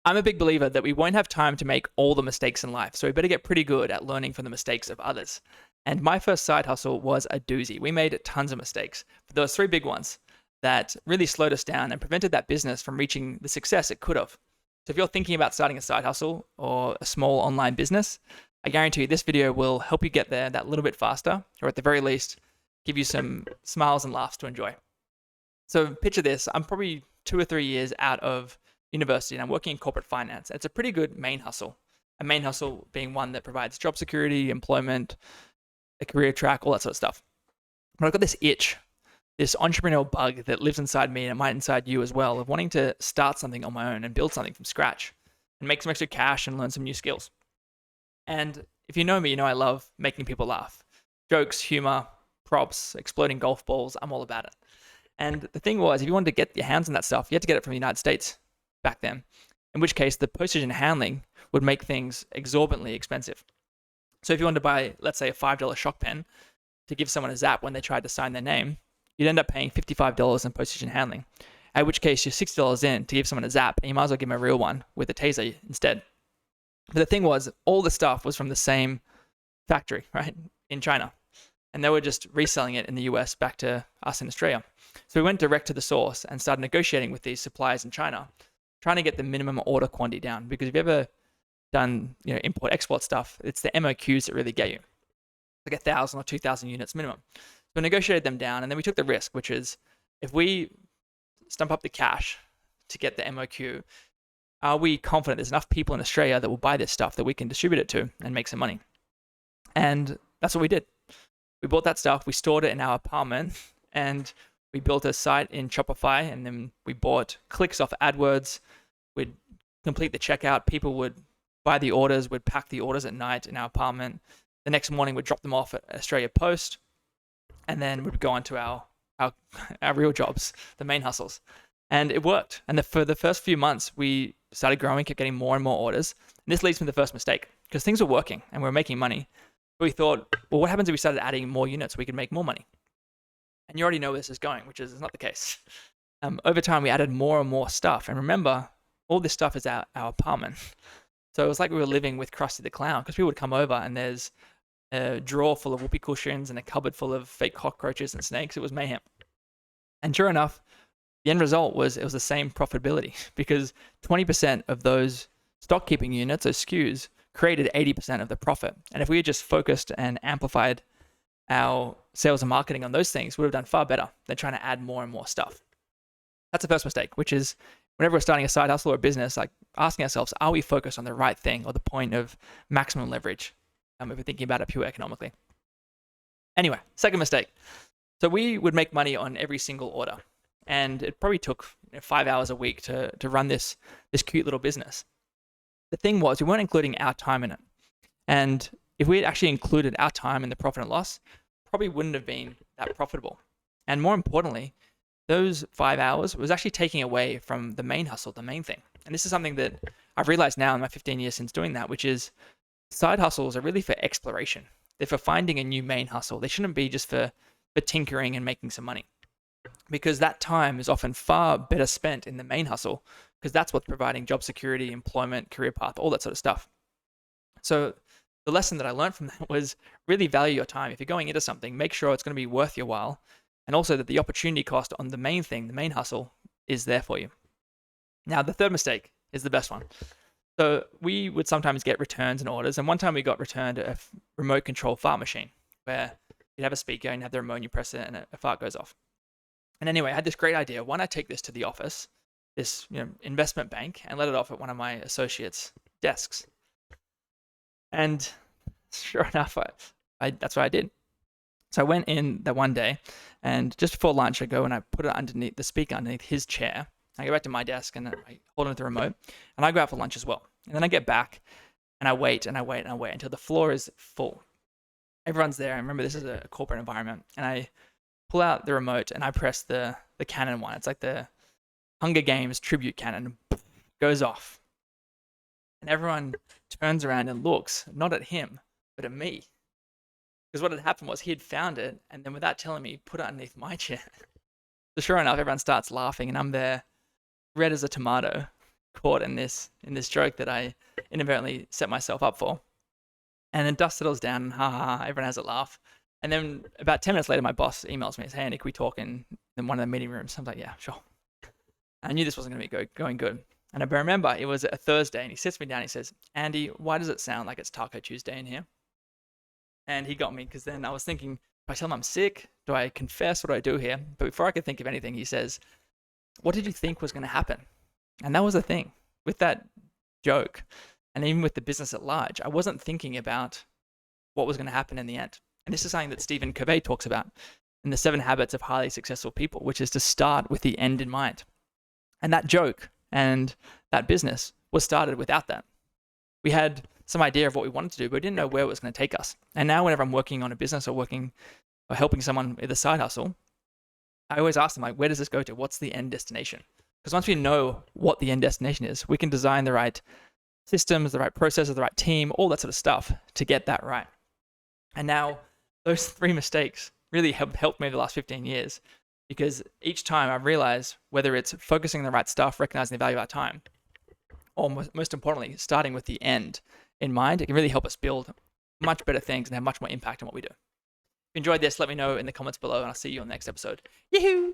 I'm a big believer that we won't have time to make all the mistakes in life, so we better get pretty good at learning from the mistakes of others. And my first side hustle was a doozy. We made tons of mistakes, but there was three big ones that really slowed us down and prevented that business from reaching the success it could have. So if you're thinking about starting a side hustle or a small online business, I guarantee you this video will help you get there that little bit faster, or at the very least, give you some smiles and laughs to enjoy. So picture this, I'm probably 2 or 3 years out of university and I'm working in corporate finance. It's a pretty good main hustle. A main hustle being one that provides job security, employment, a career track, all that sort of stuff. But I've got this itch, this entrepreneurial bug that lives inside me and it might inside you as well, of wanting to start something on my own and build something from scratch and make some extra cash and learn some new skills. And if you know me, you know I love making people laugh. Jokes, humor, props, exploding golf balls, I'm all about it. And the thing was, if you wanted to get your hands on that stuff, you had to get it from the United States back then, in which case the postage and handling would make things exorbitantly expensive. So if you wanted to buy, let's say, a $5 shock pen to give someone a zap when they tried to sign their name, you'd end up paying $55 in postage and handling, at which case you're $60 in to give someone a zap, and you might as well give them a real one with a taser instead. But the thing was, all the stuff was from the same factory, right, in China. And they were just reselling it in the US back to us in Australia. So we went direct to the source and started negotiating with these suppliers in China, trying to get the minimum order quantity down. Because if you've ever done import export stuff, it's the MOQs that really get you, like 1,000 or 2,000 units minimum. So we negotiated them down, and then we took the risk, which is if we stump up the cash to get the MOQ, are we confident there's enough people in Australia that will buy this stuff that we can distribute it to and make some money? And that's what we did. We bought that stuff, we stored it in our apartment, and we built a site in Shopify, and then we bought clicks off AdWords. We'd complete the checkout. People would buy the orders. We'd pack the orders at night in our apartment. The next morning, we'd drop them off at Australia Post, and then we'd go on to our real jobs, the main hustles. And it worked. And for the first few months, we started growing, kept getting more and more orders. And this leads me to the first mistake, because things were working and we were making money. But we thought, well, what happens if we started adding more units so we could make more money? And you already know where this is going, which is not the case. Over time, we added more and more stuff. And remember, all this stuff is our apartment. So it was like we were living with Krusty the Clown, because people would come over and there's a drawer full of whoopee cushions and a cupboard full of fake cockroaches and snakes. It was mayhem. And sure enough, the end result was it was the same profitability, because 20% of those stock keeping units, those SKUs, created 80% of the profit. And if we had just focused and amplified our sales and marketing on those things, we would have done far better than trying to add more and more stuff. That's the first mistake, which is whenever we're starting a side hustle or a business, like asking ourselves, are we focused on the right thing or the point of maximum leverage if we're thinking about it pure economically? Anyway, second mistake. So we would make money on every single order. And it probably took 5 hours a week to run this cute little business. The thing was, we weren't including our time in it. And if we had actually included our time in the profit and loss, probably wouldn't have been that profitable. And more importantly, those 5 hours was actually taking away from the main hustle, the main thing. And this is something that I've realized now in my 15 years since doing that, which is side hustles are really for exploration. They're for finding a new main hustle. They shouldn't be just for tinkering and making some money, because that time is often far better spent in the main hustle, because that's what's providing job security, employment, career path, all that sort of stuff. So the lesson that I learned from that was really value your time. If you're going into something, make sure it's going to be worth your while, and also that the opportunity cost on the main thing, the main hustle, is there for you. Now, the third mistake is the best one. So we would sometimes get returns and orders, and one time we got returned a remote control fart machine, where you'd have a speaker and you have the remote and you press it and a fart goes off. And anyway, I had this great idea. Why not take this to the office, this investment bank, and let it off at one of my associates' desks? And sure enough, that's what I did. So I went in that one day, and just before lunch, I go and I put it underneath the speaker underneath his chair. I go back to my desk and I hold on to the remote, and I go out for lunch as well. And then I get back and I wait and I wait and I wait until the floor is full. Everyone's there. And remember, this is a corporate environment. And I pull out the remote and I press the cannon one. It's like the Hunger Games tribute cannon. Goes off. And everyone turns around and looks, not at him, but at me. Because what had happened was he had found it, and then without telling me, put it underneath my chair. So sure enough, everyone starts laughing, and I'm there, red as a tomato, caught in this joke that I inadvertently set myself up for. And then dust settles down, and everyone has a laugh. And then about 10 minutes later, my boss emails me and says, "Hey, Andy, can we talk in one of the meeting rooms?" I'm like, "Yeah, sure." I knew this wasn't going to be going good. And I remember it was a Thursday, and he sits me down and he says, "Andy, why does it sound like it's Taco Tuesday in here?" And he got me, because then I was thinking, do I tell him I'm sick? Do I confess? What do I do here? But before I could think of anything, he says, "What did you think was going to happen?" And that was the thing with that joke. And even with the business at large, I wasn't thinking about what was going to happen in the end. And this is something that Stephen Covey talks about in the 7 Habits of Highly Successful People, which is to start with the end in mind. And that joke and that business was started without that. We had some idea of what we wanted to do, but we didn't know where it was going to take us. And now whenever I'm working on a business or helping someone with a side hustle, I always ask them, like, where does this go to? What's the end destination? Because once we know what the end destination is, we can design the right systems, the right processes, the right team, all that sort of stuff to get that right. And now those 3 mistakes really have helped me the last 15 years, because each time I've realized, whether it's focusing on the right stuff, recognizing the value of our time, or most importantly, starting with the end in mind, it can really help us build much better things and have much more impact on what we do. If you enjoyed this, let me know in the comments below, and I'll see you on the next episode. Yahoo!